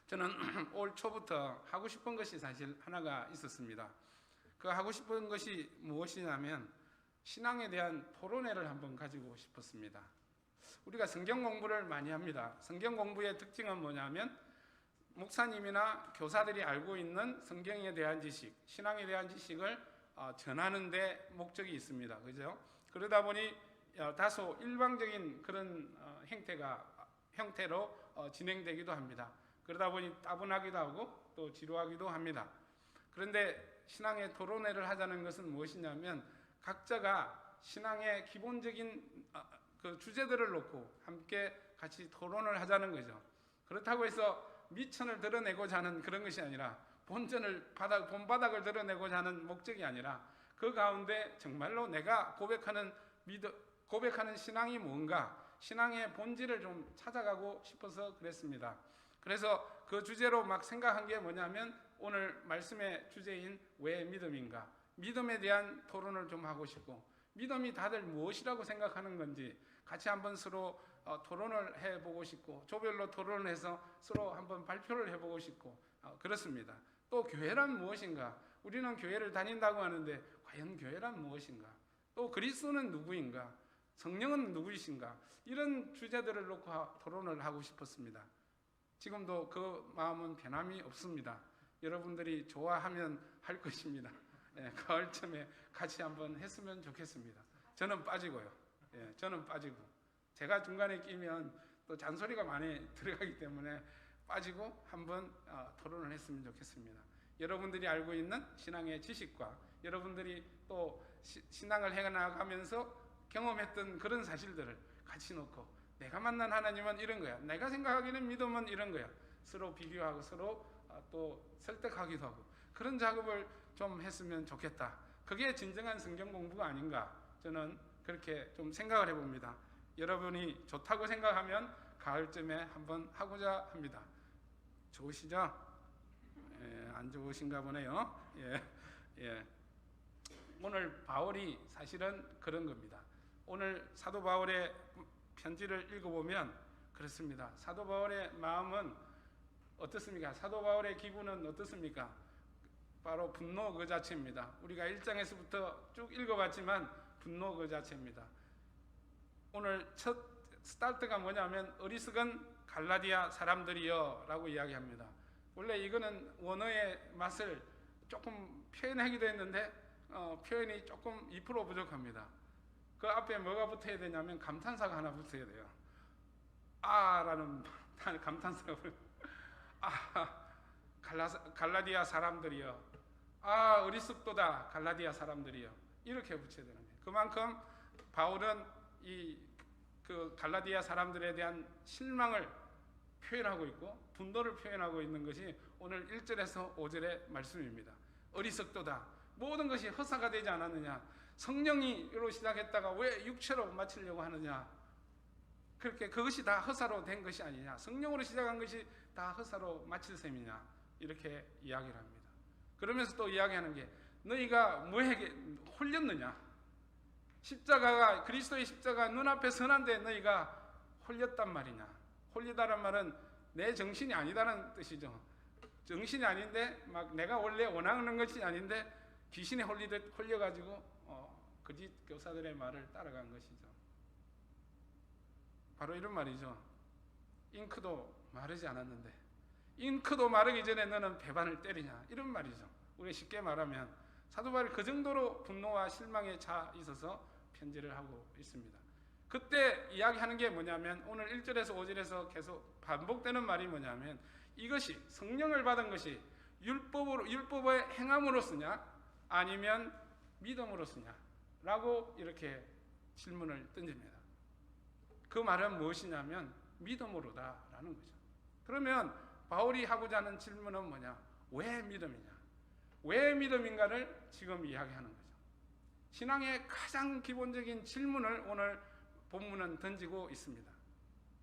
저는 올 초부터 하고 싶은 것이 사실 하나가 있었습니다. 그 하고 싶은 것이 무엇이냐면 신앙에 대한 토론회를 한번 가지고 싶었습니다. 우리가 성경 공부를 많이 합니다. 성경 공부의 특징은 뭐냐면 목사님이나 교사들이 알고 있는 성경에 대한 지식, 신앙에 대한 지식을 전하는 데 목적이 있습니다. 그죠? 그러다 보니 다소 일방적인 그런 형태로 진행되기도 합니다. 그러다 보니 따분하기도 하고 또 지루하기도 합니다. 그런데 신앙의 토론회를 하자는 것은 무엇이냐면 각자가 신앙의 기본적인 그 주제들을 놓고 함께 같이 토론을 하자는 거죠. 그렇다고 해서 미천을 드러내고자 하는 그런 것이 아니라 본바닥을 드러내고자 하는 목적이 아니라 그 가운데 정말로 내가 고백하는 신앙이 뭔가, 신앙의 본질을 좀 찾아가고 싶어서 그랬습니다. 그래서 그 주제로 막 생각한 게 뭐냐면 오늘 말씀의 주제인 왜 믿음인가, 믿음에 대한 토론을 좀 하고 싶고, 믿음이 다들 무엇이라고 생각하는 건지 같이 한번 서로 토론을 해보고 싶고, 조별로 토론을 해서 서로 한번 발표를 해보고 싶고 그렇습니다. 또 교회란 무엇인가, 우리는 교회를 다닌다고 하는데 과연 교회란 무엇인가, 또 그리스도는 누구인가, 성령은 누구이신가, 이런 주제들을 놓고 토론을 하고 싶었습니다. 지금도 그 마음은 변함이 없습니다. 여러분들이 좋아하면 할 것입니다. 가을쯤에 같이 한번 했으면 좋겠습니다. 저는 빠지고요. 저는 빠지고, 제가 중간에 끼면 또 잔소리가 많이 들어가기 때문에 빠지고 한번 토론을 했으면 좋겠습니다. 여러분들이 알고 있는 신앙의 지식과 여러분들이 또 신앙을 해나가면서 경험했던 그런 사실들을 같이 놓고, 내가 만난 하나님은 이런 거야, 내가 생각하기는 믿음은 이런 거야, 서로 비교하고 서로 또 설득하기도 하고, 그런 작업을 좀 했으면 좋겠다. 그게 진정한 성경 공부가 아닌가, 저는 그렇게 좀 생각을 해봅니다. 여러분이 좋다고 생각하면 가을쯤에 한번 하고자 합니다. 좋으시죠? 안 좋으신가 보네요. 오늘 바울이 사실은 그런 겁니다. 오늘 사도 바울의 편지를 읽어보면 그렇습니다. 사도 바울의 마음은 어떻습니까? 사도 바울의 기분은 어떻습니까? 바로 분노 그 자체입니다. 우리가 1장에서부터 쭉 읽어봤지만 분노 그 자체입니다. 오늘 첫 스타트가 뭐냐면 어리석은 갈라디아 사람들이여 라고 이야기합니다. 원래 이거는 원어의 맛을 조금 표현하기도 했는데 표현이 조금 2% 부족합니다. 그 앞에 뭐가 붙어야 되냐면 감탄사가 하나 붙어야 돼요. 라는 감탄사가 갈라디아 사람들이여, 어리석도다 갈라디아 사람들이여, 이렇게 붙여야 되는데, 그만큼 바울은 그 갈라디아 사람들에 대한 실망을 표현하고 있고 분노를 표현하고 있는 것이 오늘 1절에서 5절의 말씀입니다. 어리석도다, 모든 것이 허사가 되지 않았느냐, 성령이로 시작했다가 왜 육체로 마치려고 하느냐, 그것이 다 허사로 된 것이 아니냐, 성령으로 시작한 것이 다 허사로 마칠 셈이냐, 이렇게 이야기를 합니다. 그러면서 또 이야기하는 게, 너희가 뭐에게 홀렸느냐, 십자가가, 그리스도의 십자가 눈앞에 선한데 너희가 홀렸단 말이냐. 홀리다란 말은 내 정신이 아니다라는 뜻이죠. 정신이 아닌데 막 내가 원래 원하는 것이 아닌데 귀신에 홀려가지고 거짓 교사들의 말을 따라간 것이죠. 바로 이런 말이죠. 잉크도 마르지 않았는데 잉크도 마르기 전에 너는 배반을 때리냐, 이런 말이죠. 우리 쉽게 말하면 사도 바울이 그 정도로 분노와 실망에 차 있어서 편지를 하고 있습니다. 그때 이야기하는 게 뭐냐면 오늘 1절에서 5절에서 계속 반복되는 말이 뭐냐면, 이것이 성령을 받은 것이 율법의 행함으로 쓰냐 아니면 믿음으로 쓰냐 라고 이렇게 질문을 던집니다. 그 말은 무엇이냐면 믿음으로다 라는 거죠. 그러면 바울이 하고자 하는 질문은 뭐냐, 왜 믿음이냐, 왜 믿음인가를 지금 이야기하는 거죠. 신앙의 가장 기본적인 질문을 오늘 본문은 던지고 있습니다.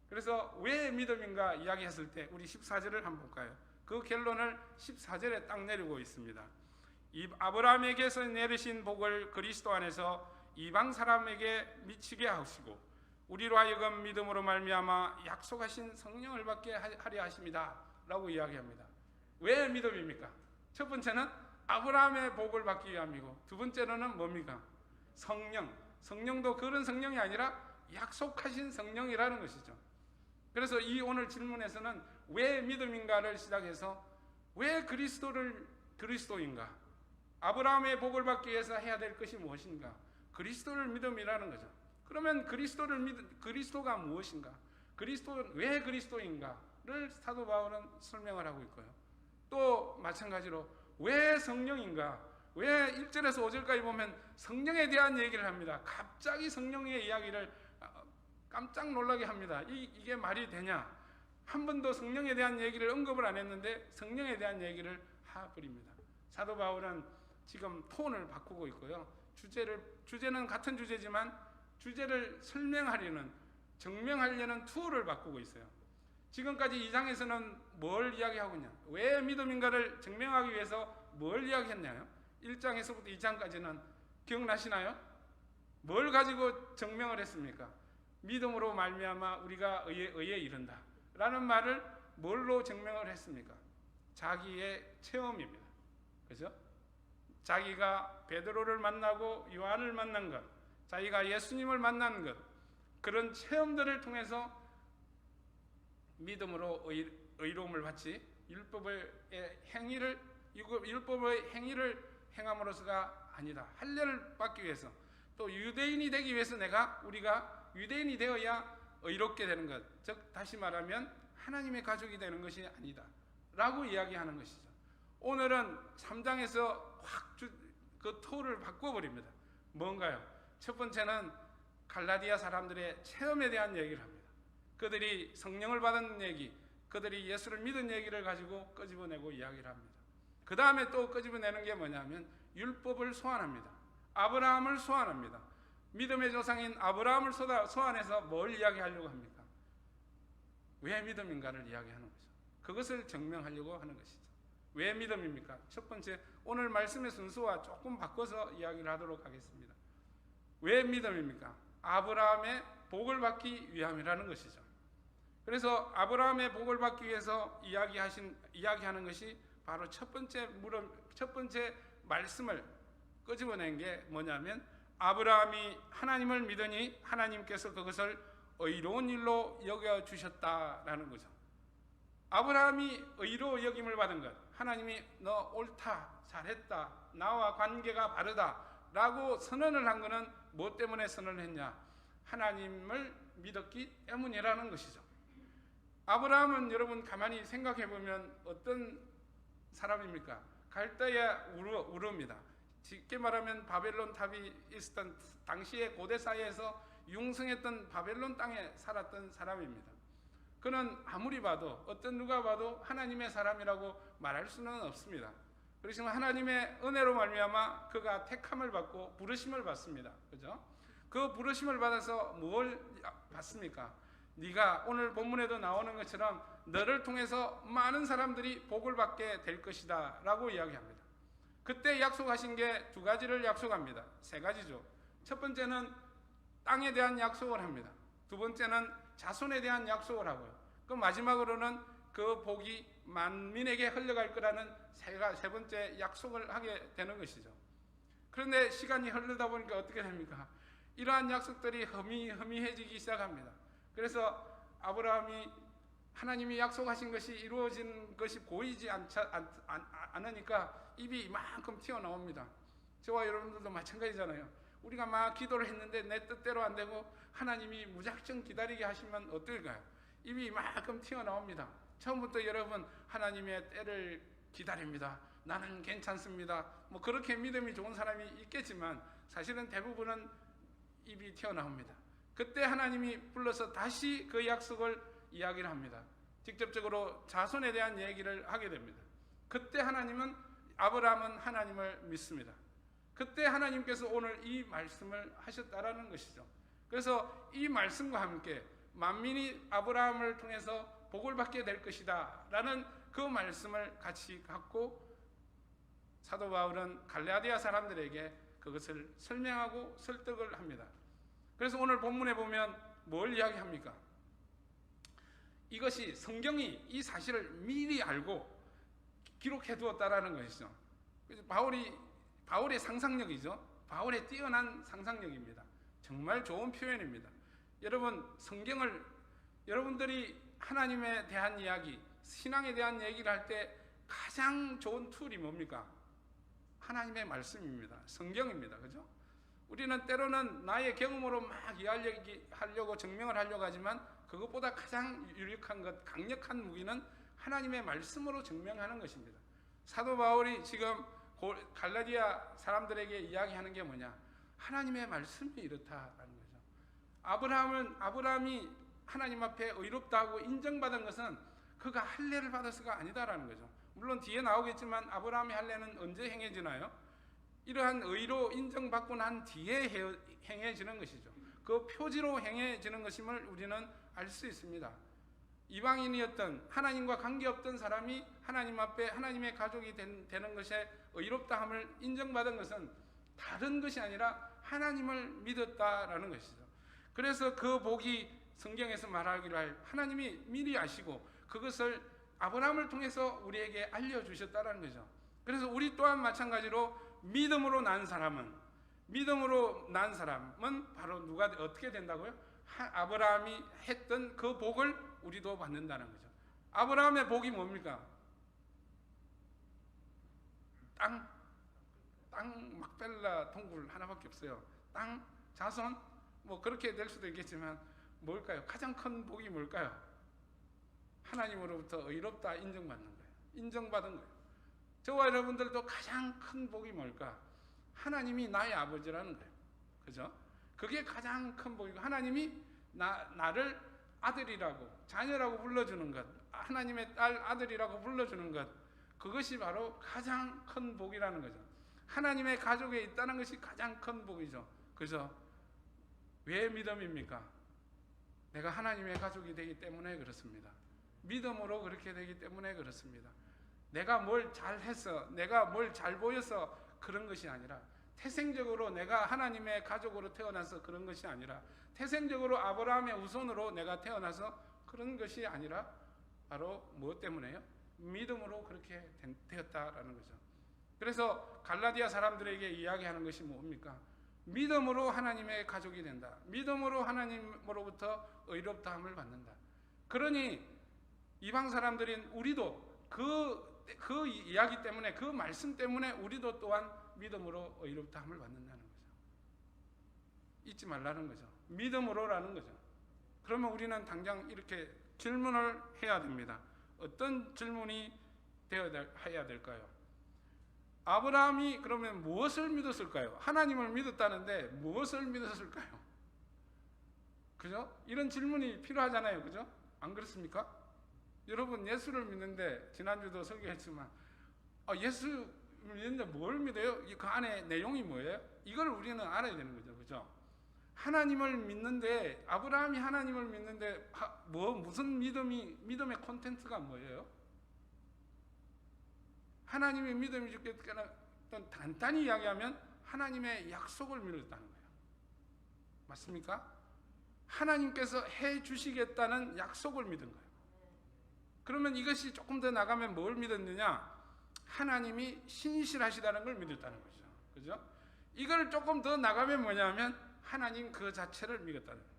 그래서 왜 믿음인가 이야기했을 때 우리 14절을 한번 볼까요? 그 결론을 14절에 딱 내리고 있습니다. 아브라함에게서 내리신 복을 그리스도 안에서 이방 사람에게 미치게 하시고 우리로 하여금 믿음으로 말미암아 약속하신 성령을 받게 하려 하십니다 라고 이야기합니다. 왜 믿음입니까? 첫 번째는 아브라함의 복을 받기 위함이고, 두 번째로는 뭡니까? 성령도 그런 성령이 아니라 약속하신 성령이라는 것이죠. 그래서 이 오늘 질문에서는 왜 믿음인가를 시작해서 왜 그리스도인가? 아브라함의 복을 받기 위해서 해야 될 것이 무엇인가? 그리스도를 믿음이라는 거죠. 그러면 그리스도가 무엇인가? 그리스도는 왜 그리스도인가를 사도 바울은 설명을 하고 있고요. 또 마찬가지로 왜 성령인가? 왜 1절에서 5절까지 보면 성령에 대한 얘기를 합니다. 갑자기 성령의 이야기를 깜짝 놀라게 합니다. 이게 말이 되냐? 한 번도 성령에 대한 얘기를 언급을 안 했는데 성령에 대한 얘기를 해버립니다. 사도 바울은 지금 톤을 바꾸고 있고요. 주제는 같은 주제지만 주제를 증명하려는 투어를 바꾸고 있어요. 지금까지 2장에서는 뭘 이야기하고 있냐? 왜 믿음인가를 증명하기 위해서 뭘 이야기했냐요? 1장에서부터 2장까지는 기억나시나요? 뭘 가지고 증명을 했습니까? 믿음으로 말미암아 우리가 의에 이른다 라는 말을 뭘로 증명을 했습니까? 자기의 체험입니다. 그죠? 자기가 베드로를 만나고 요한을 만난 것, 자기가 예수님을 만난 것, 그런 체험들을 통해서 믿음으로 의로움을 받지 율법의 행위를 행함으로서가 아니다. 할례를 받기 위해서, 또 유대인이 되기 위해서 우리가 유대인이 되어야 의롭게 되는 것, 즉 다시 말하면 하나님의 가족이 되는 것이 아니다 라고 이야기하는 것이죠. 오늘은 3장에서 확 그 토를 바꿔버립니다. 뭔가요? 첫 번째는 갈라디아 사람들의 체험에 대한 얘기를 합니다. 그들이 성령을 받은 얘기, 그들이 예수를 믿은 얘기를 가지고 끄집어내고 이야기를 합니다. 그 다음에 또 끄집어내는 게 뭐냐면 율법을 소환합니다. 아브라함을 소환합니다. 믿음의 조상인 아브라함을 소환해서 뭘 이야기하려고 합니까? 왜 믿음인가를 이야기하는 거죠. 그것을 증명하려고 하는 것이죠. 왜 믿음입니까? 첫 번째, 오늘 말씀의 순서와 조금 바꿔서 이야기를 하도록 하겠습니다. 왜 믿음입니까? 아브라함의 복을 받기 위함이라는 것이죠. 그래서 아브라함의 복을 받기 위해서 이야기하는 것이 바로 첫 번째 말씀을 끄집어낸 게 뭐냐면, 아브라함이 하나님을 믿으니 하나님께서 그것을 의로운 일로 여겨주셨다라는 거죠. 아브라함이 의로 여김을 받은 것, 하나님이 너 옳다, 잘했다, 나와 관계가 바르다 라고 선언을 한 것은 무엇 때문에 선언을 했냐? 하나님을 믿었기 때문이라는 것이죠. 아브라함은 여러분 가만히 생각해 보면 어떤 사람입니까? 갈대아 우르입니다. 쉽게 말하면 바벨론 탑이 있었던 당시의 고대 사회에서 융성했던 바벨론 땅에 살았던 사람입니다. 그는 아무리 봐도 누가 봐도 하나님의 사람이라고 말할 수는 없습니다. 그렇지만 하나님의 은혜로 말미암아 그가 택함을 받고 부르심을 받습니다. 그죠? 그 부르심을 받아서 뭘 받습니까? 네가 오늘 본문에도 나오는 것처럼 너를 통해서 많은 사람들이 복을 받게 될 것이다 라고 이야기합니다. 그때 약속하신 게 두 가지를 약속합니다. 세 가지죠. 첫 번째는 땅에 대한 약속을 합니다. 두 번째는 자손에 대한 약속을 하고요. 그 마지막으로는 그 복이 만민에게 흘러갈 거라는 세 번째 약속을 하게 되는 것이죠. 그런데 시간이 흐르다 보니까 어떻게 됩니까? 이러한 약속들이 허미해지기 시작합니다. 그래서 아브라함이 하나님이 약속하신 것이 이루어진 것이 보이지 않으니까 입이 이만큼 튀어나옵니다. 저와 여러분들도 마찬가지잖아요. 우리가 막 기도를 했는데 내 뜻대로 안 되고 하나님이 무작정 기다리게 하시면 어떨까요? 입이 이만큼 튀어나옵니다. 처음부터 여러분 하나님의 때를 기다립니다. 나는 괜찮습니다. 뭐 그렇게 믿음이 좋은 사람이 있겠지만 사실은 대부분은 입이 튀어나옵니다. 그때 하나님이 불러서 다시 그 약속을 이야기를 합니다. 직접적으로 자손에 대한 얘기를 하게 됩니다. 그때 아브라함은 하나님을 믿습니다. 그때 하나님께서 오늘 이 말씀을 하셨다라는 것이죠. 그래서 이 말씀과 함께 만민이 아브라함을 통해서 복을 받게 될 것이다 라는 그 말씀을 같이 갖고 사도 바울은 갈라디아 사람들에게 그것을 설명하고 설득을 합니다. 그래서 오늘 본문에 보면 뭘 이야기합니까? 이것이 성경이 이 사실을 미리 알고 기록해 두었다라는 것이죠. 그래서 바울의 상상력이죠. 바울의 뛰어난 상상력입니다. 정말 좋은 표현입니다. 여러분, 성경을 여러분들이 하나님에 대한 이야기, 신앙에 대한 얘기를 할 때 가장 좋은 툴이 뭡니까? 하나님의 말씀입니다. 성경입니다. 그죠? 우리는 때로는 나의 경험으로 막 이야기하려고 증명을 하려고 하지만 그것보다 가장 유력한 것, 강력한 무기는 하나님의 말씀으로 증명하는 것입니다. 사도 바울이 지금 갈라디아 사람들에게 이야기하는 게 뭐냐? 하나님의 말씀이 이렇다라는 거죠. 아브라함이 하나님 앞에 의롭다고 인정받은 것은 그가 할례를 받아서가 아니다라는 거죠. 물론 뒤에 나오겠지만 아브라함의 할례는 언제 행해지나요? 이러한 의로 인정받고 난 뒤에 행해지는 것이죠. 그 표지로 행해지는 것임을 우리는 알 수 있습니다. 이방인이었던 하나님과 관계없던 사람이 하나님 앞에 하나님의 가족이 되는 것에 의롭다함을 인정받은 것은 다른 것이 아니라 하나님을 믿었다라는 것이죠. 그래서 그 복이 성경에서 말하기를 하나님이 미리 아시고 그것을 아브라함을 통해서 우리에게 알려주셨다라는 거죠. 그래서 우리 또한 마찬가지로 믿음으로 난 사람은 바로 누가 어떻게 된다고요? 아브라함이 했던 그 복을 우리도 받는다는 거죠. 아브라함의 복이 뭡니까? 땅 막벨라 동굴 하나밖에 없어요. 땅, 자손, 뭐 그렇게 될 수도 있겠지만 뭘까요? 가장 큰 복이 뭘까요? 하나님으로부터 의롭다 인정받는 거예요. 인정받은 거예요. 저와 여러분들도 가장 큰 복이 뭘까? 하나님이 나의 아버지라는 거예요. 그죠? 그게 가장 큰 복이고, 하나님이 나를 아들이라고, 자녀라고 불러주는 것, 하나님의 딸 아들이라고 불러주는 것, 그것이 바로 가장 큰 복이라는 거죠. 하나님의 가족에 있다는 것이 가장 큰 복이죠. 그죠? 왜 믿음입니까? 내가 하나님의 가족이 되기 때문에 그렇습니다. 믿음으로 그렇게 되기 때문에 그렇습니다. 내가 뭘 잘해서, 내가 뭘 잘 보여서 그런 것이 아니라, 태생적으로 내가 하나님의 가족으로 태어나서 그런 것이 아니라, 태생적으로 아브라함의 후손으로 내가 태어나서 그런 것이 아니라, 바로 무엇 때문에요? 믿음으로 그렇게 되었다라는 거죠. 그래서 갈라디아 사람들에게 이야기하는 것이 뭡니까? 믿음으로 하나님의 가족이 된다. 믿음으로 하나님으로부터 의롭다함을 받는다. 그러니 이방 사람들인 우리도 그 이야기 때문에, 그 말씀 때문에 우리도 또한 믿음으로 의롭다함을 받는다는 거죠. 잊지 말라는 거죠. 믿음으로라는 거죠. 그러면 우리는 당장 이렇게 질문을 해야 됩니다. 어떤 질문이 해야 될까요? 아브라함이 그러면 무엇을 믿었을까요? 하나님을 믿었다는데 무엇을 믿었을까요? 그죠? 이런 질문이 필요하잖아요. 그죠? 안 그렇습니까? 여러분, 예수를 믿는데, 지난주도 설교했지만, 예수 믿는데 뭘 믿어요? 그 안에 내용이 뭐예요? 이걸 우리는 알아야 되는 거죠. 그죠? 하나님을 믿는데, 아브라함이 하나님을 믿는데, 무슨 믿음의 콘텐츠가 뭐예요? 하나님의 믿음이 주겠다는, 간단히 이야기하면 하나님의 약속을 믿었다는 거예요. 맞습니까? 하나님께서 해 주시겠다는 약속을 믿은 거예요. 그러면 이것이 조금 더 나가면 뭘 믿었느냐? 하나님이 신실하시다는 걸 믿었다는 거죠. 그죠? 이걸 조금 더 나가면 뭐냐면 하나님 그 자체를 믿었다는 거예요.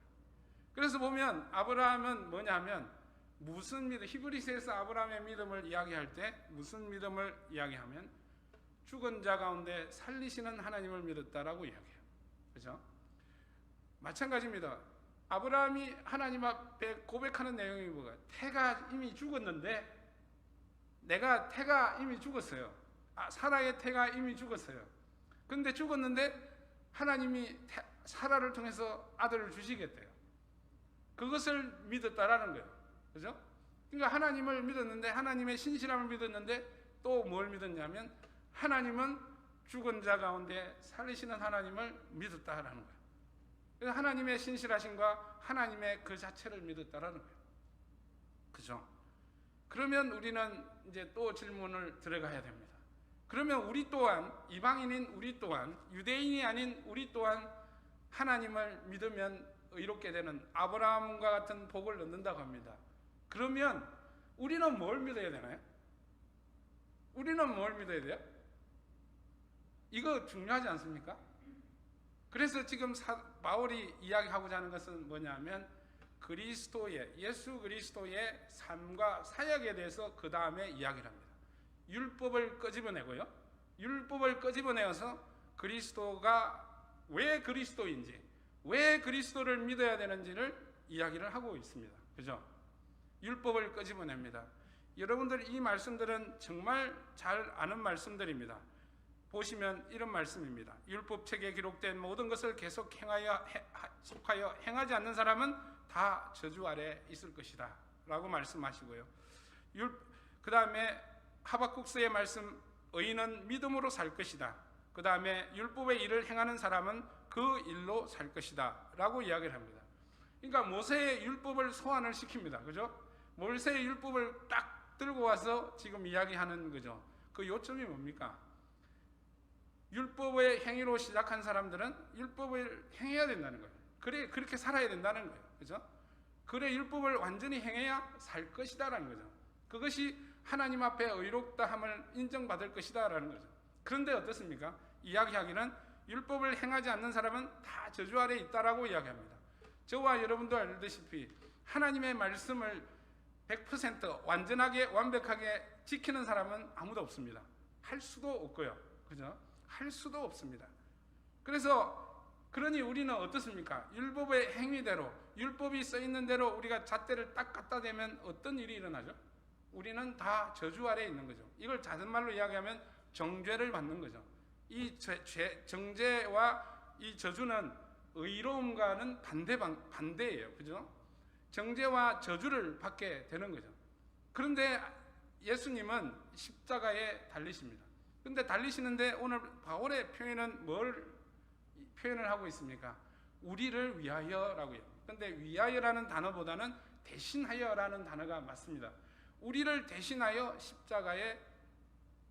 그래서 보면 아브라함은 뭐냐면 무슨 믿음, 히브리서에서 아브라함의 믿음을 이야기할 때 무슨 믿음을 이야기하면 죽은 자 가운데 살리시는 하나님을 믿었다라고 이야기해요. 그죠? 마찬가지입니다. 아브라함이 하나님 앞에 고백하는 내용이 뭐가? 태가 이미 죽었는데, 태가 이미 죽었어요. 사라의 태가 이미 죽었어요. 근데 죽었는데 하나님이 사라를 통해서 아들을 주시겠대요. 그것을 믿었다라는 거예요. 그죠? 그러니까 하나님을 믿었는데, 하나님의 신실함을 믿었는데, 또 뭘 믿었냐면 하나님은 죽은 자 가운데 살리시는 하나님을 믿었다라는 거예요. 그래서 하나님의 신실하심과 하나님의 그 자체를 믿었다라는 거예요. 그죠? 그러면 우리는 이제 또 질문을 들어가야 됩니다. 그러면 우리 또한, 이방인인 우리 또한, 유대인이 아닌 우리 또한 하나님을 믿으면 의롭게 되는 아브라함과 같은 복을 얻는다고 합니다. 그러면 우리는 뭘 믿어야 되나요? 우리는 뭘 믿어야 돼요? 이거 중요하지 않습니까? 그래서 지금 바울이 이야기하고자 하는 것은 뭐냐면 예수 그리스도의 삶과 사역에 대해서 그 다음에 이야기를 합니다. 율법을 끄집어내고요. 율법을 끄집어내어서 그리스도가 왜 그리스도인지, 왜 그리스도를 믿어야 되는지를 이야기를 하고 있습니다. 그죠? 율법을 끄집어냅니다. 여러분들 이 말씀들은 정말 잘 아는 말씀들입니다. 보시면 이런 말씀입니다. 율법책에 기록된 모든 것을 계속 속하여 행하지 않는 사람은 다 저주 아래 있을 것이다 라고 말씀하시고요. 그 다음에 하박국서의 말씀, 의인은 믿음으로 살 것이다. 그 다음에 율법의 일을 행하는 사람은 그 일로 살 것이다 라고 이야기를 합니다. 그러니까 모세의 율법을 소환을 시킵니다. 그죠? 모세의 율법을 딱 들고 와서 지금 이야기하는 거죠. 그 요점이 뭡니까? 율법의 행위로 시작한 사람들은 율법을 행해야 된다는 거예요. 그래, 그렇게 살아야 된다는 거예요. 그죠? 그래, 율법을 완전히 행해야 살 것이다라는 거죠. 그것이 하나님 앞에 의롭다함을 인정받을 것이다라는 거죠. 그런데 어떻습니까? 이야기하기는 율법을 행하지 않는 사람은 다 저주 아래 있다라고 이야기합니다. 저와 여러분도 알다시피 하나님의 말씀을 100% 완전하게 완벽하게 지키는 사람은 아무도 없습니다. 할 수도 없고요. 그죠? 할 수도 없습니다. 그러니 우리는 어떻습니까? 율법의 행위대로, 율법이 써 있는 대로 우리가 잣대를 딱 갖다 대면 어떤 일이 일어나죠? 우리는 다 저주 아래에 있는 거죠. 이걸 작은 말로 이야기하면 정죄를 받는 거죠. 이 정죄와 이 저주는 의로움과는 반대예요. 그죠? 정죄와 저주를 받게 되는 거죠. 그런데 예수님은 십자가에 달리십니다. 근데 달리시는데 오늘 바울의 표현은 뭘 표현을 하고 있습니까? 우리를 위하여라고요. 근데 위하여라는 단어보다는 대신하여라는 단어가 맞습니다. 우리를 대신하여 십자가에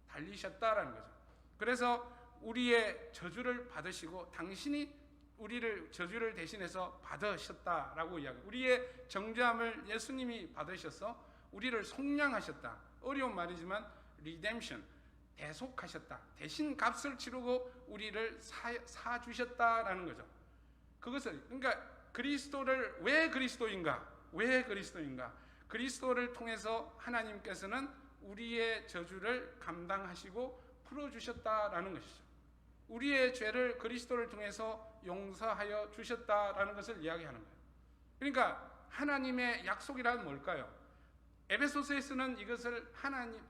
달리셨다라는 거죠. 그래서 우리의 저주를 받으시고 당신이 우리를 저주를 대신해서 받으셨다라고 이야기해요. 우리의 정죄함을 예수님이 받으셔서 우리를 속량하셨다. 어려운 말이지만 redemption, 대속하셨다. 대신 값을 치르고 우리를 사주셨다라는 거죠. 그러니까 그리스도를 왜 그리스도인가? 그리스도를 통해서 하나님께서는 우리의 저주를 감당하시고 풀어주셨다라는 것이죠. 우리의 죄를 그리스도를 통해서 용서하여 주셨다라는 것을 이야기하는 거예요. 그러니까 하나님의 약속이란 뭘까요? 에베소서에서는 이것을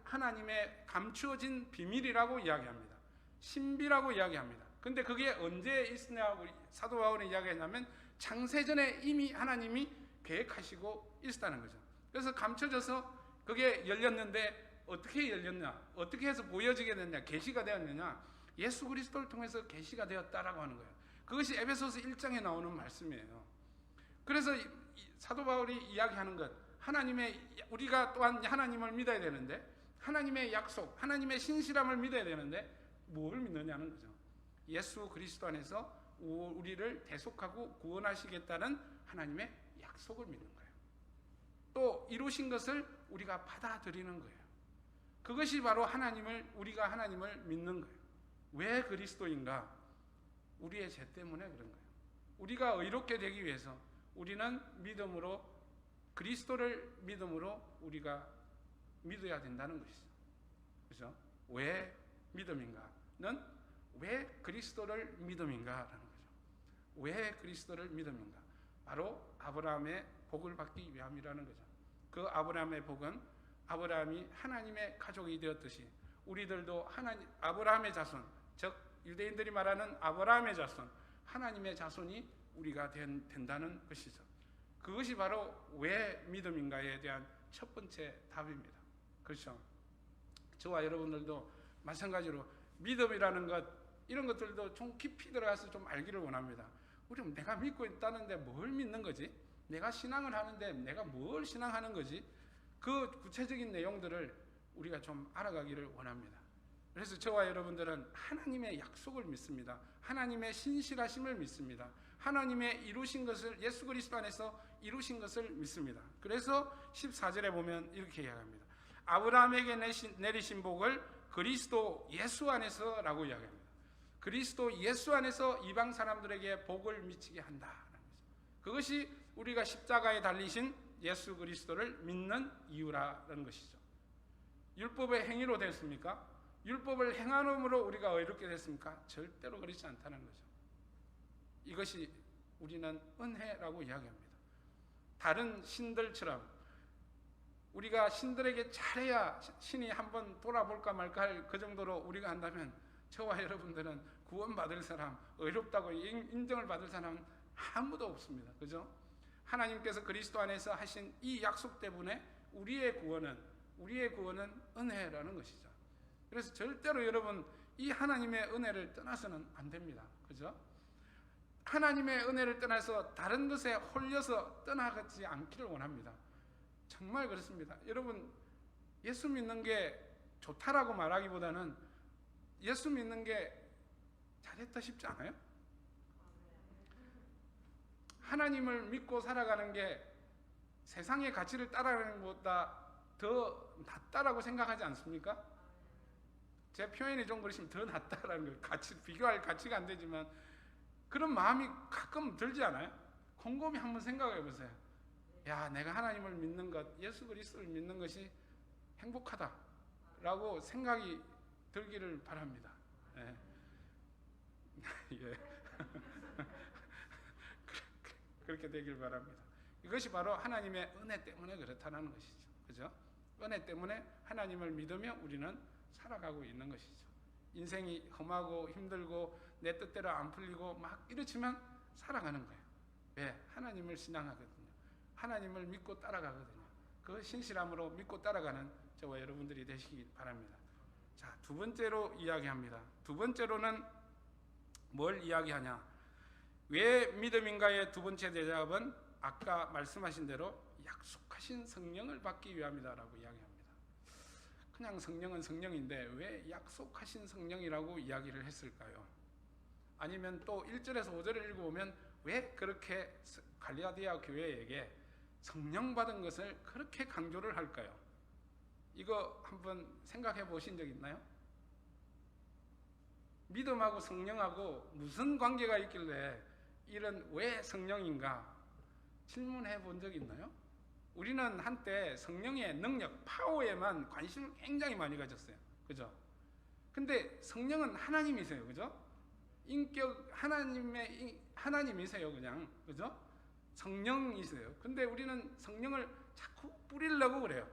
하나님의 감추어진 비밀이라고 이야기합니다. 신비라고 이야기합니다. 근데 그게 언제 있으냐고 사도 바울이 이야기하냐면 창세전에 이미 하나님이 계획하시고 있었다는 거죠. 그래서 감춰져서 그게 열렸는데 어떻게 열렸냐? 어떻게 해서 보여지게 됐냐? 계시가 되었느냐? 예수 그리스도를 통해서 계시가 되었다라고 하는 거예요. 그것이 에베소서 1장에 나오는 말씀이에요. 그래서 사도 바울이 이야기하는 것, 우리가 또한 하나님을 믿어야 되는데, 하나님의 약속, 하나님의 신실함을 믿어야 되는데 뭘 믿느냐는 거죠. 예수 그리스도 안에서 우리를 대속하고 구원하시겠다는 하나님의 약속을 믿는 거예요. 또 이루신 것을 우리가 받아들이는 거예요. 그것이 바로 우리가 하나님을 믿는 거예요. 왜 그리스도인가? 우리의 죄 때문에 그런 거예요. 우리가 의롭게 되기 위해서 우리는 그리스도를 믿음으로 우리가 믿어야 된다는 것이죠. 그렇죠? 왜 믿음인가는 왜 그리스도를 믿음인가라는 거죠. 왜 그리스도를 믿음인가? 바로 아브라함의 복을 받기 위함이라는 거죠. 그 아브라함의 복은 아브라함이 하나님의 가족이 되었듯이 우리들도 아브라함의 자손, 즉 유대인들이 말하는 아브라함의 자손, 하나님의 자손이 우리가 된다는 것이죠. 그것이 바로 왜 믿음인가에 대한 첫 번째 답입니다. 그렇죠? 저와 여러분들도 마찬가지로 믿음이라는 것, 이런 것들도 좀 깊이 들어가서 좀 알기를 원합니다. 우리 내가 믿고 있다는데 뭘 믿는 거지? 내가 신앙을 하는데 내가 뭘 신앙하는 거지? 그 구체적인 내용들을 우리가 좀 알아가기를 원합니다. 그래서 저와 여러분들은 하나님의 약속을 믿습니다. 하나님의 신실하심을 믿습니다. 하나님의 이루신 것을 예수 그리스도 안에서 이루신 것을 믿습니다. 그래서 14절에 보면 이렇게 이야기합니다. 아브라함에게 내리신 복을 그리스도 예수 안에서라고 이야기합니다. 그리스도 예수 안에서 이방 사람들에게 복을 미치게 한다는 거죠. 그것이 우리가 십자가에 달리신 예수 그리스도를 믿는 이유라는 것이죠. 율법의 행위로 됐습니까? 율법을 행함으로 우리가 의롭게 됐습니까? 절대로 그렇지 않다는 거죠. 이것이 우리는 은혜라고 이야기합니다. 다른 신들처럼 우리가 신들에게 잘해야 신이 한번 돌아볼까 말까 할 그 정도로 우리가 한다면 저와 여러분들은 구원받을 사람, 의롭다고 인정을 받을 사람은 아무도 없습니다. 그죠? 하나님께서 그리스도 안에서 하신 이 약속 때문에 우리의 구원은 은혜라는 것이죠. 그래서 절대로 여러분 이 하나님의 은혜를 떠나서는 안 됩니다. 그죠? 하나님의 은혜를 떠나서 다른 것에 홀려서 떠나가지 않기를 원합니다. 정말 그렇습니다. 여러분 예수 믿는 게 좋다라고 말하기보다는 예수 믿는 게 잘했다 싶지 않아요? 하나님을 믿고 살아가는 게 세상의 가치를 따라가는 것보다 더 낫다라고 생각하지 않습니까? 제 표현이 좀 그러시면 더 낫다라는 거예요. 비교할 가치가 안 되지만 그런 마음이 가끔 들지 않아요? 곰곰이 한번 생각해 보세요. 야, 내가 하나님을 믿는 것, 예수 그리스도를 믿는 것이 행복하다라고 생각이 들기를 바랍니다. 예. 예. 그렇게 되길 바랍니다. 이것이 바로 하나님의 은혜 때문에 그렇다는 것이죠. 그죠? 은혜 때문에 하나님을 믿으며 우리는 살아가고 있는 것이죠. 인생이 험하고 힘들고 내 뜻대로 안 풀리고 막 이렇지만 살아가는 거예요. 왜? 하나님을 신앙하거든요. 하나님을 믿고 따라가거든요. 그 신실함으로 믿고 따라가는 저와 여러분들이 되시기 바랍니다. 자, 두 번째로 이야기합니다. 두 번째로는 뭘 이야기하냐? 왜 믿음인가의 두 번째 대답은 아까 말씀하신 대로 약속하신 성령을 받기 위함이다라고 이야기합니다. 그냥 성령은 성령인데 왜 약속하신 성령이라고 이야기를 했을까요? 아니면 또 1절에서 5절을 읽어보면 왜 그렇게 갈라디아 교회에게 성령 받은 것을 그렇게 강조를 할까요? 이거 한번 생각해 보신 적 있나요? 믿음하고 성령하고 무슨 관계가 있길래 이런 왜 성령인가 질문해 본 적 있나요? 우리는 한때 성령의 능력, 파워에만 관심을 굉장히 많이 가졌어요. 그죠? 근데 성령은 하나님이세요. 그죠? 인격 하나님이세요. 그냥. 그죠? 성령이세요. 근데 우리는 성령을 자꾸 뿌리려고 그래요.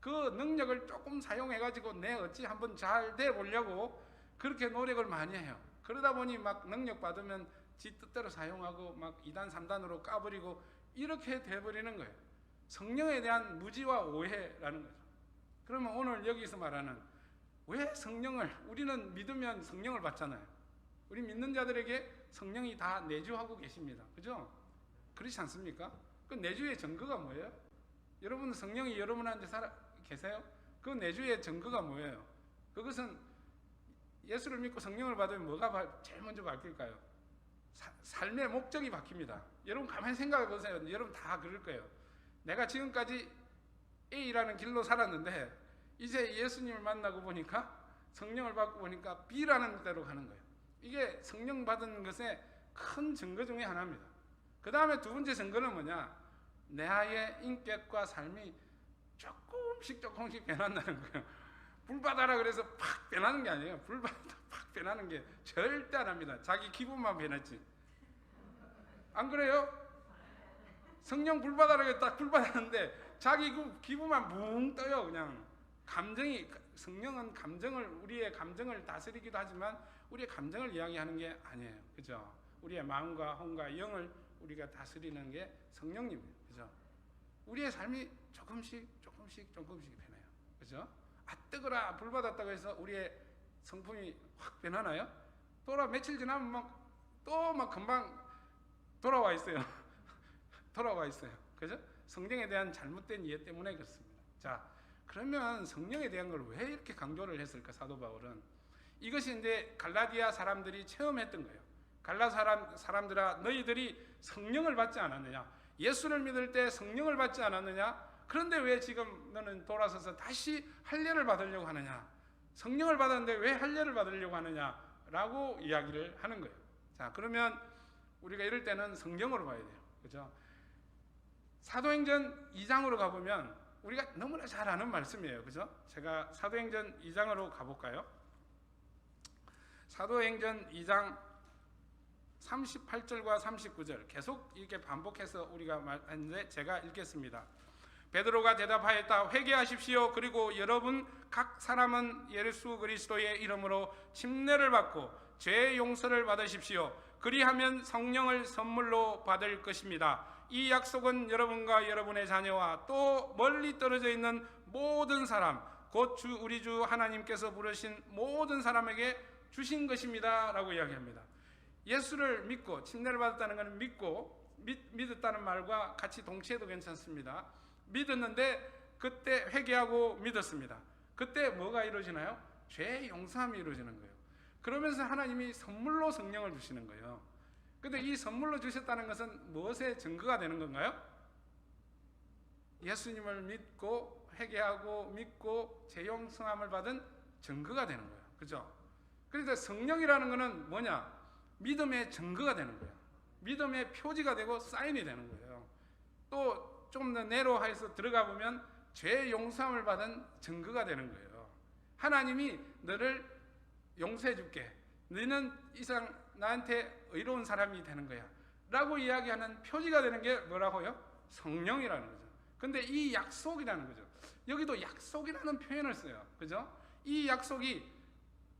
그 능력을 조금 사용해 가지고 내 어찌 한번 잘 돼 보려고 그렇게 노력을 많이 해요. 그러다 보니 막 능력 받으면 지 뜻대로 사용하고 막 2단 3단으로 까버리고 이렇게 돼버리는 거예요. 성령에 대한 무지와 오해라는 거죠. 그러면 오늘 여기서 말하는 왜 성령을, 우리는 믿으면 성령을 받잖아요. 우리 믿는 자들에게 성령이 다 내주하고 계십니다. 그죠? 그렇지 않습니까? 그 내주의 증거가 뭐예요? 여러분 성령이 여러분한테 계세요? 그 내주의 증거가 뭐예요? 그것은 예수를 믿고 성령을 받으면 뭐가 제일 먼저 바뀔까요? 삶의 목적이 바뀝니다. 여러분 가만히 생각해 보세요. 여러분 다 그럴 거예요. 내가 지금까지 A라는 길로 살았는데 이제 예수님을 만나고 보니까 성령을 받고 보니까 B라는 데로 가는 거예요. 이게 성령 받은 것의 큰 증거 중에 하나입니다. 그 다음에 두 번째 증거는 뭐냐? 내 아이의 인격과 삶이 조금씩 변한다는 거예요. 불 받아라 그래서 팍 변하는 게 아니에요. 불 받아 팍 변하는 게 절대 안 합니다. 자기 기분만 변했지. 안 그래요? 성령 불 받아라 그래서 딱 불 받았는데 자기 기분만 뭉 떠요. 그냥 감정이, 성령은 우리의 감정을 다스리기도 하지만 우리의 감정을 이야기하는 게 아니에요. 그죠? 우리의 마음과 혼과 영을 우리가 다스리는 게 성령님이에요. 그죠? 우리의 삶이 조금씩 변해요. 그죠? 아, 뜨거라 불 받았다고 해서 우리의 성품이 확 변하나요? 며칠 지나면 또 금방 돌아와 있어요. 돌아와 있어요. 그죠? 성령에 대한 잘못된 이해 때문에 그렇습니다. 자, 그러면 성령에 대한 걸 왜 이렇게 강조를 했을까, 사도 바울은? 이것이 이제 갈라디아 사람들이 체험했던 거예요. 갈라 사람들아, 너희들이 성령을 받지 않았느냐? 예수를 믿을 때 성령을 받지 않았느냐? 그런데 왜 지금 너는 돌아서서 다시 할례를 받으려고 하느냐? 성령을 받았는데 왜 할례를 받으려고 하느냐? 라고 이야기를 하는 거예요. 자, 그러면 우리가 이럴 때는 성경으로 봐야 돼요. 그죠? 사도행전 2장으로 가보면 우리가 너무나 잘 아는 말씀이에요. 그죠? 제가 사도행전 2장으로 가볼까요? 사도행전 2장 38절과 39절 계속 이렇게 반복해서 우리가 말하는데 제가 읽겠습니다. 베드로가 대답하였다. 회개하십시오. 그리고 여러분 각 사람은 예수 그리스도의 이름으로 침례를 받고 죄의 용서를 받으십시오. 그리하면 성령을 선물로 받을 것입니다. 이 약속은 여러분과 여러분의 자녀와 또 멀리 떨어져 있는 모든 사람, 곧 우리 주 하나님께서 부르신 모든 사람에게 주신 것입니다. 라고 이야기합니다. 예수를 믿고 침례를 받았다는 것은 믿었다는 말과 같이 동시에도 괜찮습니다. 믿었는데 그때 회개하고 믿었습니다. 그때 뭐가 이루어지나요? 죄의 용서함이 이루어지는 거예요. 그러면서 하나님이 선물로 성령을 주시는 거예요. 근데 이 선물로 주셨다는 것은 무엇의 증거가 되는 건가요? 예수님을 믿고 회개하고 믿고 죄 용서함을 받은 증거가 되는 거예요. 그죠? 그래서 성령이라는 것은 뭐냐? 믿음의 증거가 되는 거예요. 믿음의 표지가 되고 사인이 되는 거예요. 또 좀 더 내로 해서 들어가 보면 죄 용서함을 받은 증거가 되는 거예요. 하나님이 너를 용서해 줄게. 너는 이상 나한테 의로운 사람이 되는 거야. 라고 이야기하는 표지가 되는 게 뭐라고요? 성령이라는 거죠. 근데 이 약속이라는 거죠. 여기도 약속이라는 표현을 써요. 그죠? 이 약속이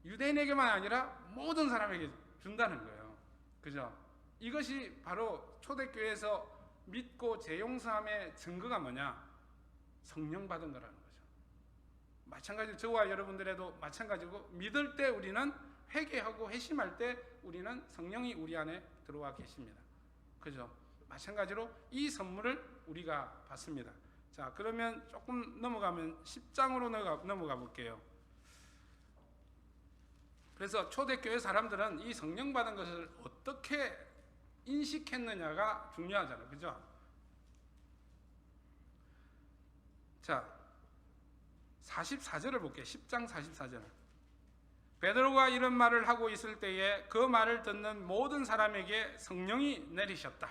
유대인에게만 아니라 모든 사람에게 준다는 거예요. 그죠? 이것이 바로 초대교회에서 믿고 재용서함의 증거가 뭐냐? 성령 받은 거라는 거죠. 마찬가지로 저와 여러분들에도 마찬가지고 믿을 때 우리는 회개하고 회심할 때 우리는 성령이 우리 안에 들어와 계십니다. 그죠? 마찬가지로 이 선물을 우리가 받습니다. 자, 그러면 조금 넘어가면 10장으로 넘어가 볼게요. 그래서 초대교회 사람들은 이 성령 받은 것을 어떻게 인식했느냐가 중요하잖아요. 그죠? 자, 44절을 볼게요. 10장 44절. 베드로가 이런 말을 하고 있을 때에 그 말을 듣는 모든 사람에게 성령이 내리셨다.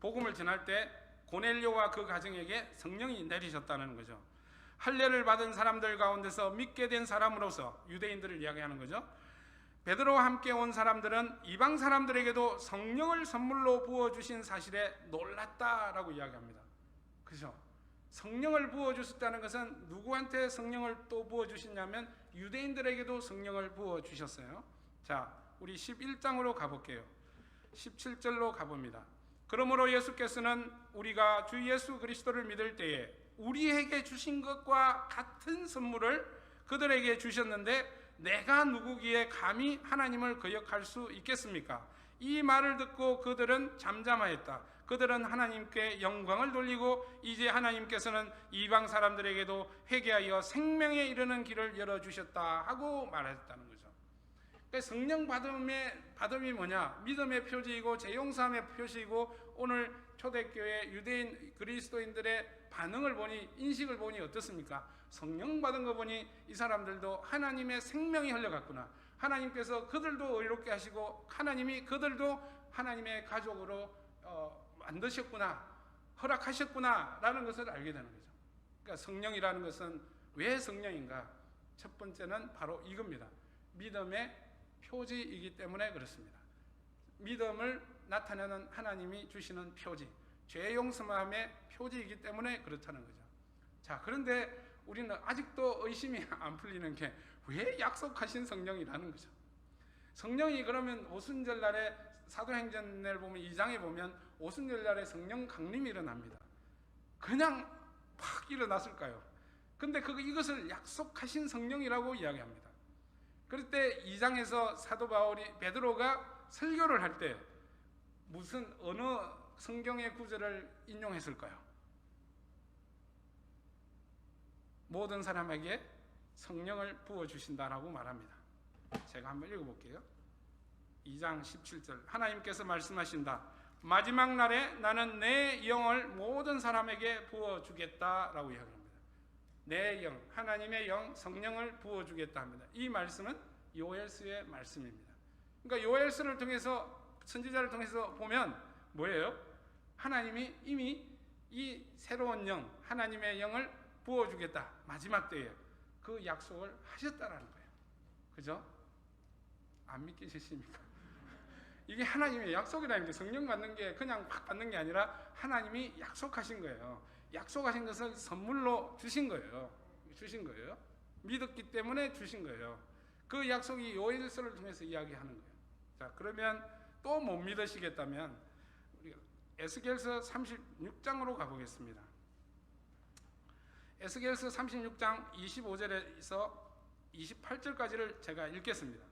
복음을 전할 때 고넬료와 그 가정에게 성령이 내리셨다는 거죠. 할례를 받은 사람들 가운데서 믿게 된 사람으로서 유대인들을 이야기하는 거죠. 베드로와 함께 온 사람들은 이방 사람들에게도 성령을 선물로 부어주신 사실에 놀랐다라고 이야기합니다. 그죠? 성령을 부어주셨다는 것은 누구한테 성령을 또 부어주셨냐면 유대인들에게도 성령을 부어주셨어요. 자, 우리 11장으로 가볼게요. 17절로 가봅니다. 그러므로 예수께서는 우리가 주 예수 그리스도를 믿을 때에 우리에게 주신 것과 같은 선물을 그들에게 주셨는데 내가 누구기에 감히 하나님을 거역할 수 있겠습니까? 이 말을 듣고 그들은 잠잠하였다. 그들은 하나님께 영광을 돌리고 이제 하나님께서는 이방 사람들에게도 회개하여 생명에 이르는 길을 열어주셨다 하고 말했다는 거죠. 그러니까 성령 받음이 뭐냐? 믿음의 표지이고 재용서함의 표시이고 오늘 초대교회 유대인 그리스도인들의 반응을 보니 인식을 보니 어떻습니까? 성령 받은 거 보니 이 사람들도 하나님의 생명이 흘러갔구나. 하나님께서 그들도 의롭게 하시고 하나님이 그들도 하나님의 가족으로 만드셨구나, 허락하셨구나 라는 것을 알게 되는 거죠. 그러니까 성령이라는 것은 왜 성령인가? 첫 번째는 바로 이겁니다. 믿음의 표지이기 때문에 그렇습니다. 믿음을 나타내는 하나님이 주시는 표지, 죄 용서함의 표지이기 때문에 그렇다는 거죠. 자, 그런데 우리는 아직도 의심이 안 풀리는 게 왜 약속하신 성령이라는 거죠. 성령이 그러면 오순절날에 사도행전을 보면 2장에 보면 오순절날에 성령 강림이 일어납니다. 그냥 팍 일어났을까요? 근데 이것을 약속하신 성령이라고 이야기합니다. 그럴 때 2장에서 사도 바울이 베드로가 설교를 할 때 어느 성경의 구절을 인용했을까요? 모든 사람에게 성령을 부어주신다라고 말합니다. 제가 한번 읽어볼게요. 2장 17절 하나님께서 말씀하신다. 마지막 날에 나는 내 영을 모든 사람에게 부어주겠다라고 이야기합니다. 내 영, 하나님의 영, 성령을 부어주겠다 합니다. 이 말씀은 요엘서의 말씀입니다. 그러니까 요엘서를 통해서, 선지자를 통해서 보면 뭐예요? 하나님이 이미 이 새로운 영, 하나님의 영을 부어주겠다, 마지막 때에 그 약속을 하셨다라는 거예요. 그죠? 안 믿기십니까? 이게 하나님의 약속이라는 게, 성령 받는 게 그냥 확 받는 게 아니라 하나님이 약속하신 거예요. 약속하신 것을 선물로 주신 거예요. 믿었기 때문에 주신 거예요. 그 약속이 요엘서를 통해서 이야기하는 거예요. 자, 그러면 또 못 믿으시겠다면 우리가 에스겔서 36장으로 가보겠습니다. 에스겔서 36장 25절에서 28절까지를 제가 읽겠습니다.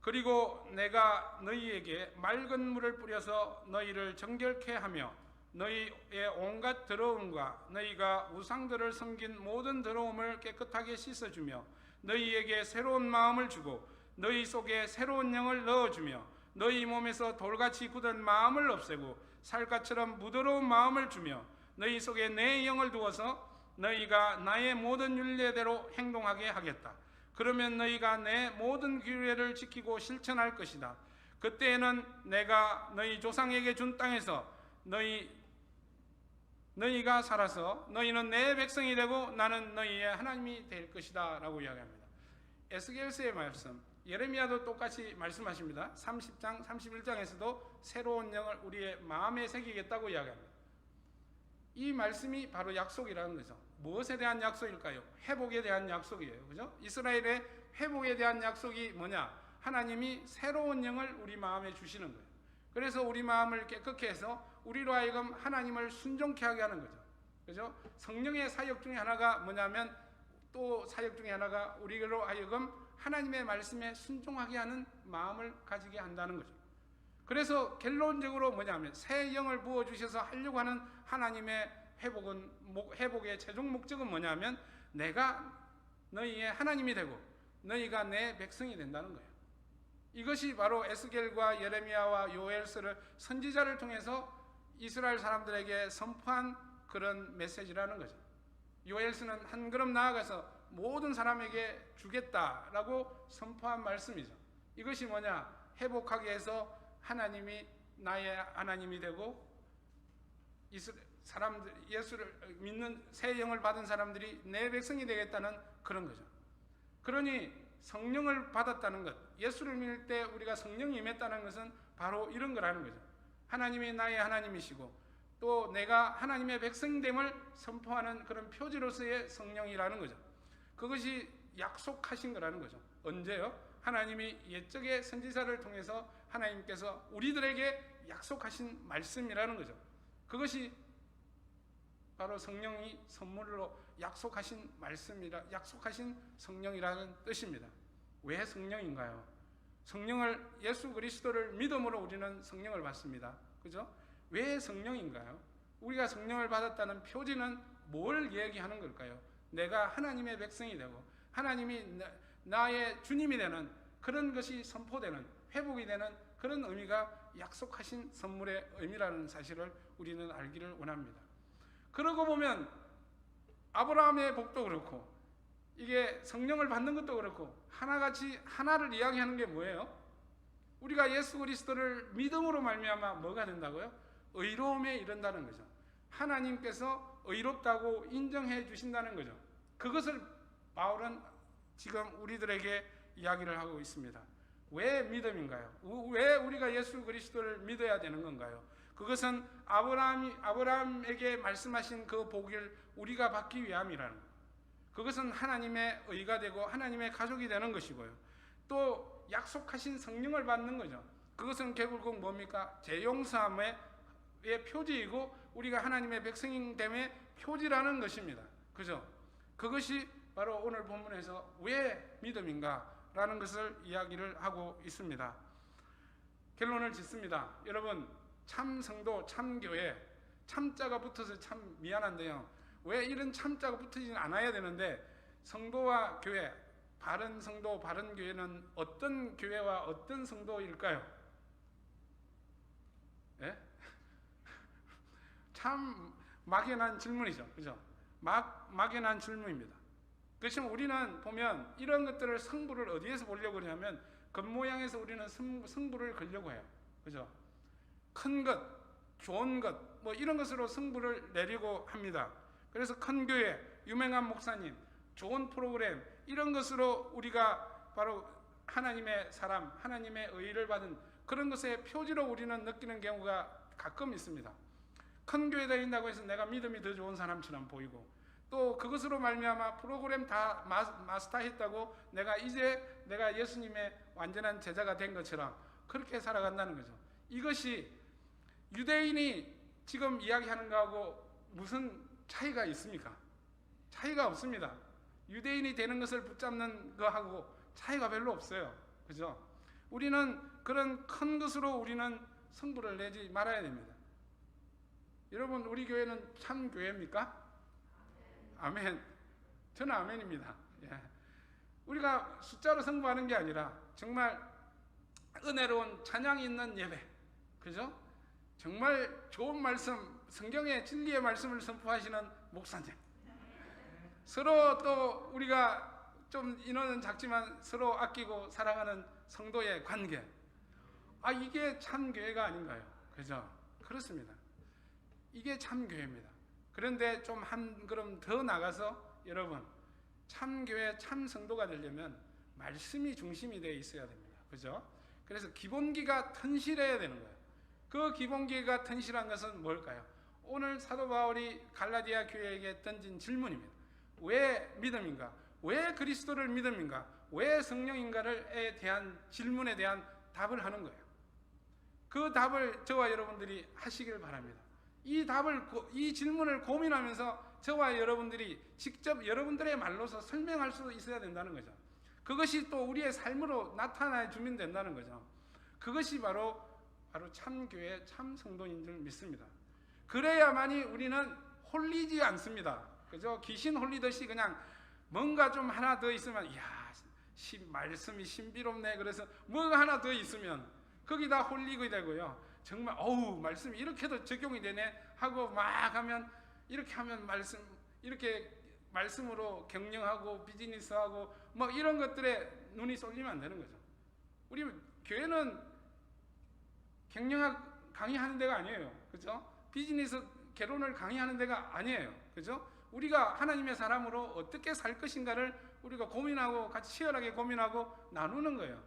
그리고 내가 너희에게 맑은 물을 뿌려서 너희를 정결케 하며 너희의 온갖 더러움과 너희가 우상들을 섬긴 모든 더러움을 깨끗하게 씻어주며 너희에게 새로운 마음을 주고 너희 속에 새로운 영을 넣어주며 너희 몸에서 돌같이 굳은 마음을 없애고 살갗처럼 부드러운 마음을 주며 너희 속에 내 영을 두어서 너희가 나의 모든 율례대로 행동하게 하겠다. 그러면 너희가 내 모든 규례를 지키고 실천할 것이다. 그때에는 내가 너희 조상에게 준 땅에서 너희가 살아서 너희는 내 백성이 되고 나는 너희의 하나님이 될 것이다 라고 이야기합니다. 에스겔서의 말씀, 예레미야도 똑같이 말씀하십니다. 30장, 31장에서도 새로운 영을 우리의 마음에 새기겠다고 이야기합니다. 이 말씀이 바로 약속이라는 거죠. 무엇에 대한 약속일까요? 회복에 대한 약속이에요. 그죠? 이스라엘의 회복에 대한 약속이 뭐냐? 하나님이 새로운 영을 우리 마음에 주시는 거예요. 그래서 우리 마음을 깨끗게 해서 우리로 하여금 하나님을 순종케 하게 하는 거죠. 그죠? 성령의 사역 중에 하나가 뭐냐면, 또 사역 중에 하나가 우리로 하여금 하나님의 말씀에 순종하게 하는 마음을 가지게 한다는 거죠. 그래서 결론적으로 뭐냐면, 새 영을 부어주셔서 하려고 하는 하나님의 회복의 최종 목적은 뭐냐면, 내가 너희의 하나님이 되고 너희가 내 백성이 된다는 거예요. 이것이 바로 에스겔과 예레미야와 요엘서를 선지자를 통해서 이스라엘 사람들에게 선포한 그런 메시지라는 거죠. 요엘서는 한 걸음 나아가서 모든 사람에게 주겠다라고 선포한 말씀이죠. 이것이 뭐냐? 회복하게 해서 하나님이 나의 하나님이 되고 예수를 믿는 새 영을 받은 사람들이 내 백성이 되겠다는 그런 거죠. 그러니 성령을 받았다는 것, 예수를 믿을 때 우리가 성령이 임했다는 것은 바로 이런 거라는 거죠. 하나님이 나의 하나님이시고 또 내가 하나님의 백성됨을 선포하는 그런 표지로서의 성령이라는 거죠. 그것이 약속하신 거라는 거죠. 언제요? 하나님이 옛적의 선지자를 통해서 하나님께서 우리들에게 약속하신 말씀이라는 거죠. 그것이 바로 성령이 선물로 약속하신 말씀이라, 약속하신 성령이라는 뜻입니다. 왜 성령인가요? 성령을, 예수 그리스도를 믿음으로 우리는 성령을 받습니다. 그죠? 왜 성령인가요? 우리가 성령을 받았다는 표지는 뭘 얘기하는 걸까요? 내가 하나님의 백성이 되고 하나님이 나의 주님이 되는 그런 것이 선포되는, 회복이 되는 그런 의미가 약속하신 선물의 의미라는 사실을 우리는 알기를 원합니다. 그러고 보면 아브라함의 복도 그렇고 이게 성령을 받는 것도 그렇고 하나같이 하나를 이야기하는 게 뭐예요? 우리가 예수 그리스도를 믿음으로 말미암아 뭐가 된다고요? 의로움에 이른다는 거죠. 하나님께서 의롭다고 인정해 주신다는 거죠. 그것을 바울은 지금 우리들에게 이야기를 하고 있습니다. 왜 믿음인가요? 왜 우리가 예수 그리스도를 믿어야 되는 건가요? 그것은 아브라함에게 말씀하신 그 복을 우리가 받기 위함이라는 거예요. 그것은 하나님의 의가 되고 하나님의 가족이 되는 것이고요. 또 약속하신 성령을 받는 거죠. 그것은 결국 뭡니까? 재용서함의 표지이고 우리가 하나님의 백성됨의 표지라는 것입니다. 그죠? 그것이 바로 오늘 본문에서 왜 믿음인가라는 것을 이야기를 하고 있습니다. 결론을 짓습니다. 여러분, 참 성도, 참 교회, 참자가 붙어서 참 미안한데요. 왜 이런 참자가 붙어지진 않아야 되는데, 성도와 교회, 바른 성도, 바른 교회는 어떤 교회와 어떤 성도일까요? 예? 참 막연한 질문이죠. 그죠? 막연한 질문입니다. 그렇지만 우리는 보면 이런 것들을 승부를 어디에서 보려고 하냐면 겉모양에서 우리는 승부를 걸려고 해요. 그죠? 큰 것, 좋은 것, 뭐 이런 것으로 승부를 내려고 합니다. 그래서 큰 교회, 유명한 목사님, 좋은 프로그램 이런 것으로 우리가 바로 하나님의 사람, 하나님의 의를 받은 그런 것의 표지로 우리는 느끼는 경우가 가끔 있습니다. 큰 교회 다닌다고 해서 내가 믿음이 더 좋은 사람처럼 보이고 또 그것으로 말미암아 프로그램 다 마스터했다고 내가 예수님의 완전한 제자가 된 것처럼 그렇게 살아간다는 거죠. 이것이 유대인이 지금 이야기하는 거하고 무슨 차이가 있습니까? 차이가 없습니다. 유대인이 되는 것을 붙잡는 거하고 차이가 별로 없어요. 그죠? 우리는 그런 큰 것으로 우리는 승부를 내지 말아야 됩니다. 여러분, 우리 교회는 참 교회입니까? 아멘. 저는 아멘입니다. 예. 우리가 숫자로 승부하는 게 아니라 정말 은혜로운 찬양이 있는 예배, 그죠? 정말 좋은 말씀, 성경의 진리의 말씀을 선포하시는 목사님, 서로 또 우리가 좀 인원은 작지만 서로 아끼고 사랑하는 성도의 관계, 이게 참 교회가 아닌가요? 그죠? 그렇습니다. 이게 참 교회입니다. 그런데 좀 한 걸음 더 나가서 여러분, 참 교회, 참 성도가 되려면 말씀이 중심이 되어 있어야 됩니다. 그죠? 그래서 기본기가 튼실해야 되는 거예요. 그 기본기가 튼실한 것은 뭘까요? 오늘 사도 바울이 갈라디아 교회에게 던진 질문입니다. 왜 믿음인가? 왜 그리스도를 믿음인가? 왜 성령인가에 대한 질문에 대한 답을 하는 거예요. 그 답을 저와 여러분들이 하시길 바랍니다. 이 질문을 고민하면서 저와 여러분들이 직접 여러분들의 말로서 설명할 수 있어야 된다는 거죠. 그것이 또 우리의 삶으로 나타나 주면 된다는 거죠. 그것이 바로 참교회, 참 성도인 줄 믿습니다. 그래야만이 우리는 홀리지 않습니다. 그죠? 귀신 홀리듯이 그냥 뭔가 좀 하나 더 있으면, 말씀이 신비롭네. 그래서 뭐가 하나 더 있으면 거기다 홀리게 되고요. 정말 말씀이 이렇게도 적용이 되네 하고 막 하면, 이렇게 하면 이렇게 말씀으로 경영하고 비즈니스하고 뭐 이런 것들에 눈이 쏠리면 안 되는 거죠. 우리 교회는 경영학 강의하는 데가 아니에요. 그죠? 비즈니스 개론을 강의하는 데가 아니에요. 그죠? 우리가 하나님의 사람으로 어떻게 살 것인가를 우리가 고민하고 같이 치열하게 고민하고 나누는 거예요.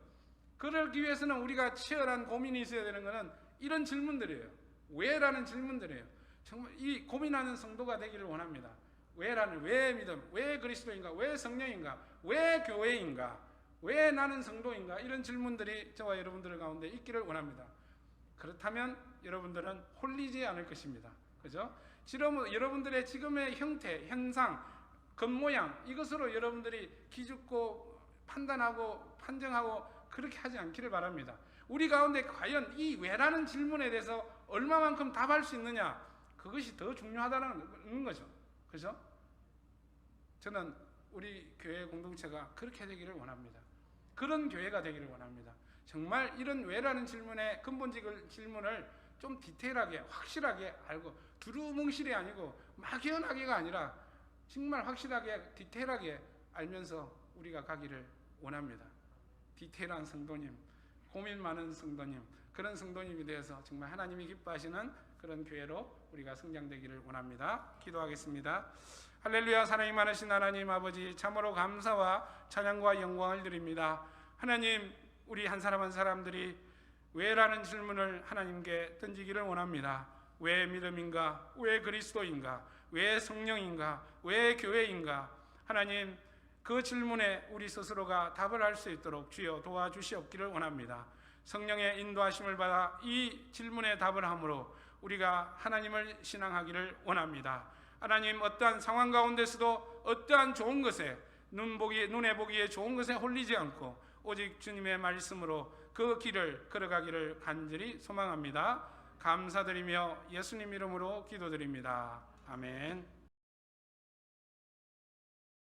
그러기 위해서는 우리가 치열한 고민이 있어야 되는 것은 이런 질문들이에요. 왜라는 질문들이에요. 정말 이 고민하는 성도가 되기를 원합니다. 왜 믿음, 왜 그리스도인가, 왜 성령인가, 왜 교회인가, 왜 나는 성도인가, 이런 질문들이 저와 여러분들 가운데 있기를 원합니다. 그렇다면 여러분들은 홀리지 않을 것입니다. 그죠? 지금 여러분들의 지금의 형태, 현상, 겉모양, 이것으로 여러분들이 기죽고 판단하고 판정하고 그렇게 하지 않기를 바랍니다. 우리 가운데 과연 이 왜라는 질문에 대해서 얼마만큼 답할 수 있느냐, 그것이 더 중요하다는 거죠. 그죠? 저는 우리 교회 공동체가 그렇게 되기를 원합니다. 그런 교회가 되기를 원합니다. 정말 이런 왜라는 질문의 근본적인 질문을 좀 디테일하게, 확실하게 알고, 두루뭉실이 아니고 막연하게가 아니라 정말 확실하게, 디테일하게 알면서 우리가 가기를 원합니다. 디테일한 성도님, 고민 많은 성도님, 그런 성도님이 되어서 정말 하나님이 기뻐하시는 그런 교회로 우리가 성장되기를 원합니다. 기도하겠습니다. 할렐루야. 사랑이 많으신 하나님 아버지, 참으로 감사와 찬양과 영광을 드립니다. 하나님, 우리 한 사람 한 사람들이 왜라는 질문을 하나님께 던지기를 원합니다. 왜 믿음인가? 왜 그리스도인가? 왜 성령인가? 왜 교회인가? 하나님, 그 질문에 우리 스스로가 답을 할 수 있도록 주여 도와주시옵기를 원합니다. 성령의 인도하심을 받아 이 질문에 답을 함으로 우리가 하나님을 신앙하기를 원합니다. 하나님, 어떠한 상황 가운데서도 어떠한 좋은 것에 눈에 보기에 좋은 것에 홀리지 않고 오직 주님의 말씀으로 그 길을 걸어가기를 간절히 소망합니다. 감사드리며 예수님 이름으로 기도드립니다. 아멘.